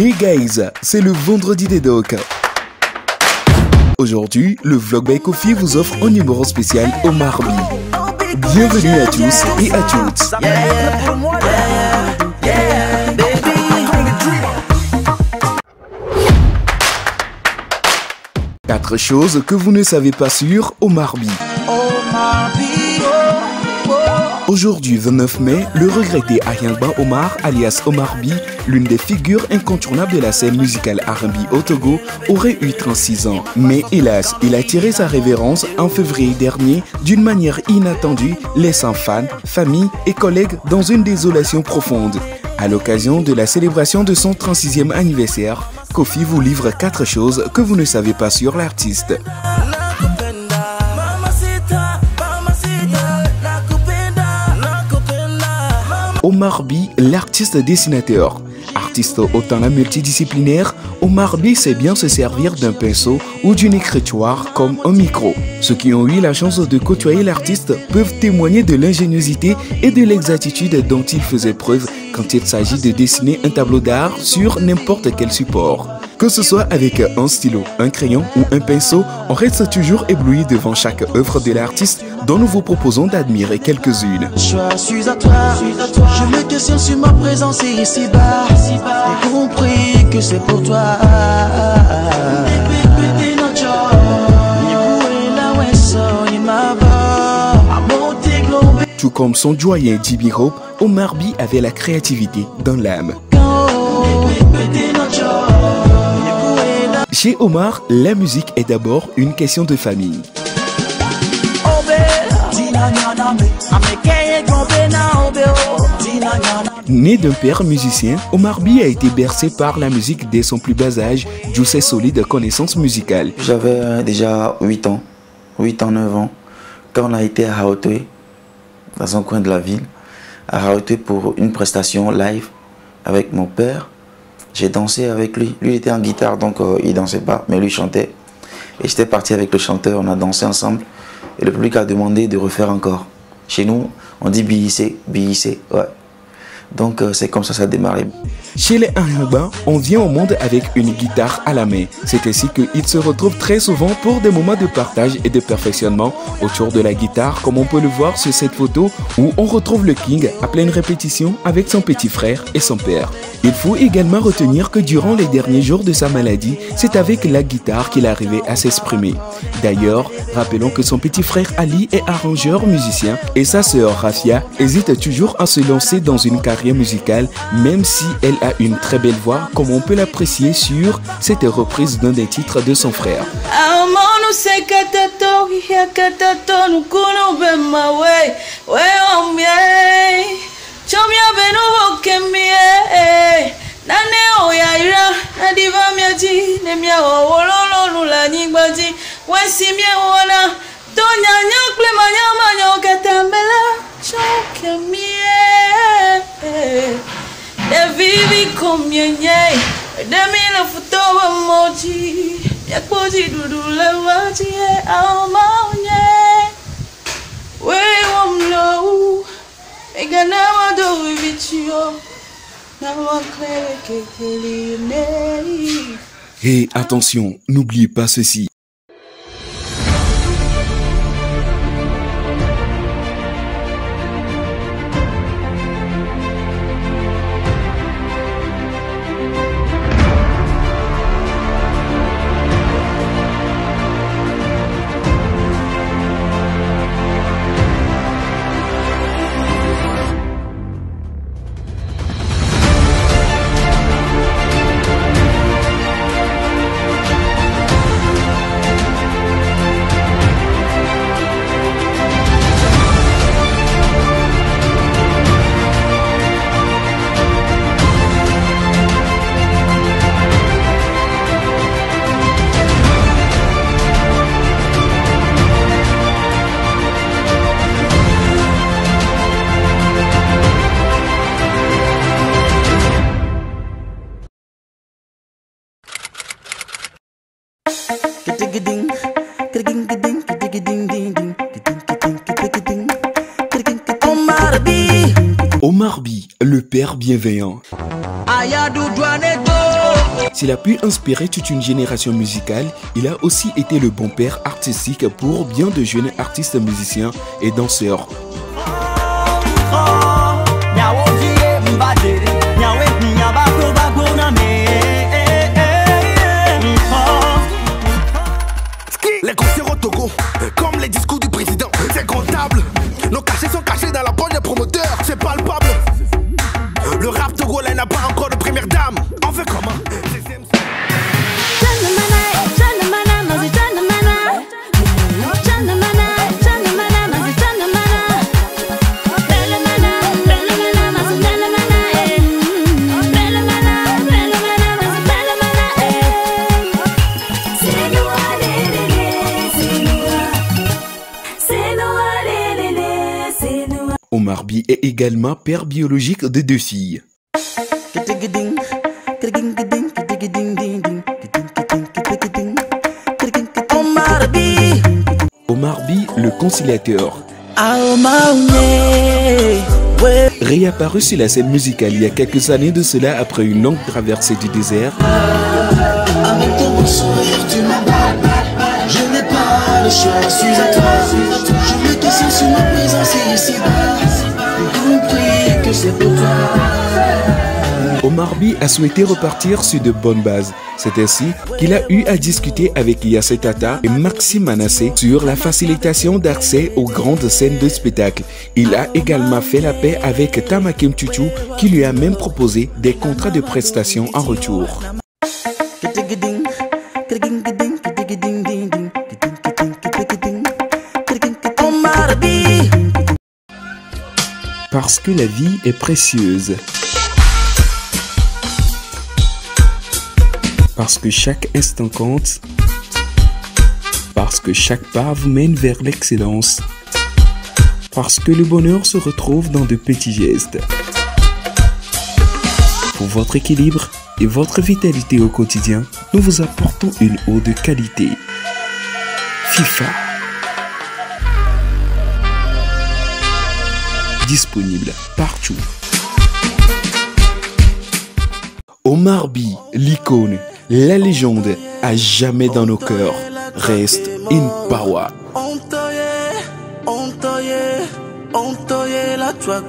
Hey guys, c'est le vendredi des docs. Aujourd'hui, le vlog by Kofi vous offre un numéro spécial Omar B. Bienvenue à tous et à toutes. 4 choses que vous ne savez pas sur Omar B. Aujourd'hui, 29 mai, le regretté Ayangba Omar, alias Omar B, l'une des figures incontournables de la scène musicale R&B au Togo, aurait eu 36 ans. Mais hélas, il a tiré sa révérence en février dernier d'une manière inattendue, laissant fans, famille et collègues dans une désolation profonde. À l'occasion de la célébration de son 36e anniversaire, Kofi vous livre 4 choses que vous ne savez pas sur l'artiste. Omar B, l'artiste dessinateur. Artiste au talent multidisciplinaire, Omar B sait bien se servir d'un pinceau ou d'une écritoire comme un micro. Ceux qui ont eu la chance de côtoyer l'artiste peuvent témoigner de l'ingéniosité et de l'exactitude dont il faisait preuve quand il s'agit de dessiner un tableau d'art sur n'importe quel support. Que ce soit avec un stylo, un crayon ou un pinceau, on reste toujours ébloui devant chaque œuvre de l'artiste dont nous vous proposons d'admirer quelques-unes. Je suis à toi, je me questionne sur ma présence ici-bas. J'ai compris que c'est pour toi. Tout comme son doyen J.B. Hope, Omar B avait la créativité dans l'âme. Chez Omar, la musique est d'abord une question de famille. Né d'un père musicien, Omar B a été bercé par la musique dès son plus bas âge, d'où ses solides connaissances musicales. J'avais déjà 8 ans, 9 ans, quand on a été à Hauteuil, dans un coin de la ville, à Hauteuil pour une prestation live avec mon père. J'ai dansé avec lui. Lui il était en guitare, donc il dansait pas, mais lui chantait. Et j'étais parti avec le chanteur, on a dansé ensemble. Et le public a demandé de refaire encore. Chez nous, on dit billissé, ouais. Donc c'est comme ça a démarré. Chez les Ayangba, on vient au monde avec une guitare à la main. C'est ainsi qu'ils se retrouvent très souvent pour des moments de partage et de perfectionnement autour de la guitare, comme on peut le voir sur cette photo où on retrouve le King à pleine répétition avec son petit frère et son père. Il faut également retenir que durant les derniers jours de sa maladie, c'est avec la guitare qu'il arrivait à s'exprimer. D'ailleurs, rappelons que son petit frère Ali est arrangeur musicien et sa sœur Rafia hésite toujours à se lancer dans une carrière musicale, même si elle a une très belle voix, comme on peut l'apprécier sur cette reprise d'un des titres de son frère. Et attention, n'oubliez pas ceci. Omar B, le père bienveillant. Ayadou Douanedo. S'il a pu inspirer toute une génération musicale, il a aussi été le bon père artistique pour bien de jeunes artistes musiciens et danseurs. Les concerts au Togo, comme les discours du président, c'est comptable. Nos cachets sont cachés dans la poche des promoteurs, c'est palpable. Le rap togolais n'a pas encore de première dame. On fait comment? Omar By est également père biologique de 2 filles. Omar By, le conciliateur. Réapparu sur la scène musicale il y a quelques années de cela après une longue traversée du désert. Avec ton sourire, tu m'emballes. Je n'ai pas le choix, je suis à toi. Je me questionne sur ma présence ici-bas. J'ai compris que c'est pour toi. Omar By a souhaité repartir sur de bonnes bases. C'est ainsi qu'il a eu à discuter avec Yassé Tata et Maxime Manassé sur la facilitation d'accès aux grandes scènes de spectacle. Il a également fait la paix avec Tamakim Tutu qui lui a même proposé des contrats de prestation en retour. Parce que la vie est précieuse. Parce que chaque instant compte. Parce que chaque pas vous mène vers l'excellence. Parce que le bonheur se retrouve dans de petits gestes. Pour votre équilibre et votre vitalité au quotidien, nous vous apportons une eau de qualité. FIFA. Disponible partout. Omar By, l'icône, la légende, à jamais dans nos cœurs, reste in power. La toile